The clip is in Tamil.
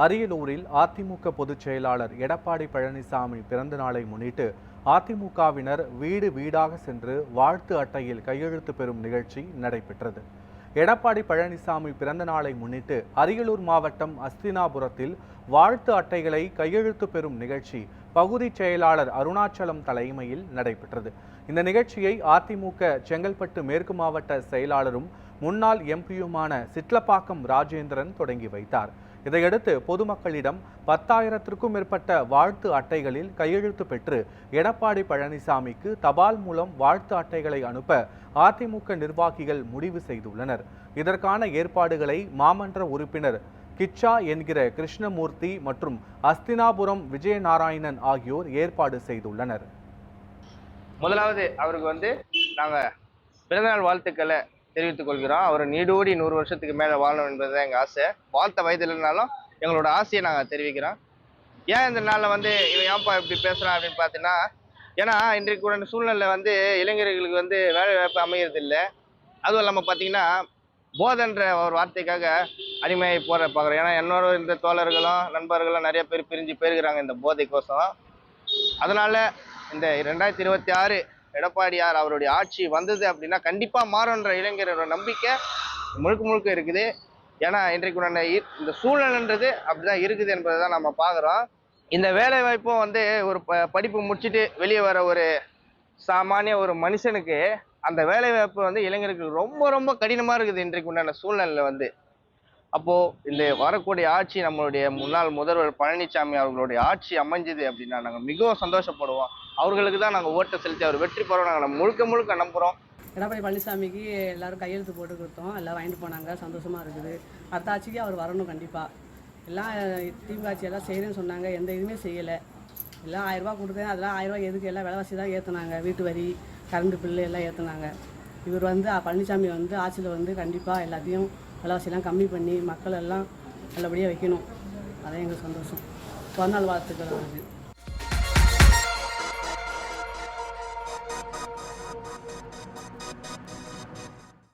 அரியலூரில் அதிமுக பொதுச் செயலாளர் எடப்பாடி பழனிசாமி பிறந்த நாளை முன்னிட்டு அதிமுகவினர் வீடு வீடாக சென்று வாழ்த்து அட்டையில் கையெழுத்து பெறும் நிகழ்ச்சி நடைபெற்றது. எடப்பாடி பழனிசாமி பிறந்த நாளை முன்னிட்டு அரியலூர் மாவட்டம் அஸ்தினாபுரத்தில் வாழ்த்து அட்டைகளை கையெழுத்து பெறும் நிகழ்ச்சி பகுதி செயலாளர் அருணாச்சலம் தலைமையில் நடைபெற்றது. இந்த நிகழ்ச்சியை அதிமுக செங்கல்பட்டு மேற்கு மாவட்ட செயலாளரும் முன்னாள் எம்பியுமான சிட்லப்பாக்கம் ராஜேந்திரன் தொடங்கி வைத்தார். இதையடுத்து பொதுமக்களிடம் 10,000க்கும் மேற்பட்ட வாழ்த்து அட்டைகளில் கையெழுத்து பெற்று எடப்பாடி பழனிசாமிக்கு தபால் மூலம் வாழ்த்து அட்டைகளை அனுப்ப அதிமுக நிர்வாகிகள் முடிவு செய்துள்ளனர். இதற்கான ஏற்பாடுகளை மாமன்ற உறுப்பினர் கிச்சா என்கிற கிருஷ்ணமூர்த்தி மற்றும் அஸ்தினாபுரம் விஜயநாராயணன் ஆகியோர் ஏற்பாடு செய்துள்ளனர். முதலாவது அவருக்கு நாங்கள் பிறந்தநாள் வாழ்த்துக்களை தெரிவித்துக் கொள்கிறோம். அவர் நீடோடி 100 வருஷத்துக்கு மேலே வாழணும் என்பதுதான் எங்கள் ஆசை. வாழ்த்த வயது இல்லைனாலும் எங்களோட ஆசையை நாங்கள் தெரிவிக்கிறோம். ஏன் இந்த நாளில் இவன் ஏன்ப்பா இப்படி பேசுகிறான் அப்படின்னு பார்த்தீங்கன்னா, ஏன்னா இன்றைக்கு சூழ்நிலை இளைஞர்களுக்கு வேலை வாய்ப்பு அமைகிறது இல்லை. அதுவும் இல்லாமல் பார்த்தீங்கன்னா போதன்ற ஒரு வார்த்தைக்காக அடிமையை போற பார்க்குறோம். ஏன்னா என்னோட இந்த தோழர்களும் நண்பர்களும் நிறைய பேர் பிரிஞ்சு போயிருக்கிறாங்க இந்த போதைக்கோசம். அதனால இந்த 2026 எடப்பாடியார் அவருடைய ஆட்சி வந்தது அப்படின்னா கண்டிப்பா மாறுன்ற இளைஞரோட நம்பிக்கை முழுக்க இருக்குது. ஏன்னா இன்றைக்கு இந்த சூழல்ன்றது அப்படிதான் இருக்குது என்பதை தான் நம்ம பார்க்குறோம். இந்த வேலை வாய்ப்பும் ஒரு படிப்பு முடிச்சுட்டு வெளியே வர ஒரு சாமானிய ஒரு மனுஷனுக்கு அந்த வேலை வாய்ப்பு இளைஞருக்கு ரொம்ப கடினமா இருக்குது இன்றைக்கு உண்டான சூழ்நிலை. அப்போ இந்த வரக்கூடிய ஆட்சி நம்மளுடைய முன்னாள் முதல்வர் பழனிசாமி அவர்களுடைய ஆட்சி அமைஞ்சது அப்படின்னா நாங்கள் மிகவும் சந்தோஷப்படுவோம். அவர்களுக்கு தான் நாங்கள் ஓட்டை செலுத்தி அவர் வெற்றி பெறுவோம் நாங்கள் முழுக்க நம்புகிறோம். எடப்பாடி பழனிசாமிக்கு எல்லாரும் கையெழுத்து போட்டு கொடுத்தோம், எல்லாம் வாங்கிட்டு போனாங்க, சந்தோஷமா இருக்குது. அடுத்த ஆட்சிக்கு அவர் வரணும் கண்டிப்பாக. எல்லாம் திமுக ஆட்சி எல்லாம் செய்கிறேன்னு சொன்னாங்க, எந்த இதுவுமே செய்யலை. எல்லாம் 1000 ரூபா கொடுத்தேன், அதெல்லாம் 1000 ரூபா எதுக்கு, எல்லாம் விலைவாசி தான் ஏற்றுனாங்க, வீட்டு வரி கரண்ட் பில்லு எல்லாம் ஏற்றுனாங்க. இவர் பழனிசாமி ஆட்சியில் கண்டிப்பாக எல்லாத்தையும் விலைவாசியெல்லாம் கம்மி பண்ணி மக்கள் எல்லாம் நல்லபடியாக வைக்கணும். அதான் எங்களுக்கு சந்தோஷம். பிறந்தநாள் வாழ்த்துக்கள் அவருக்கு.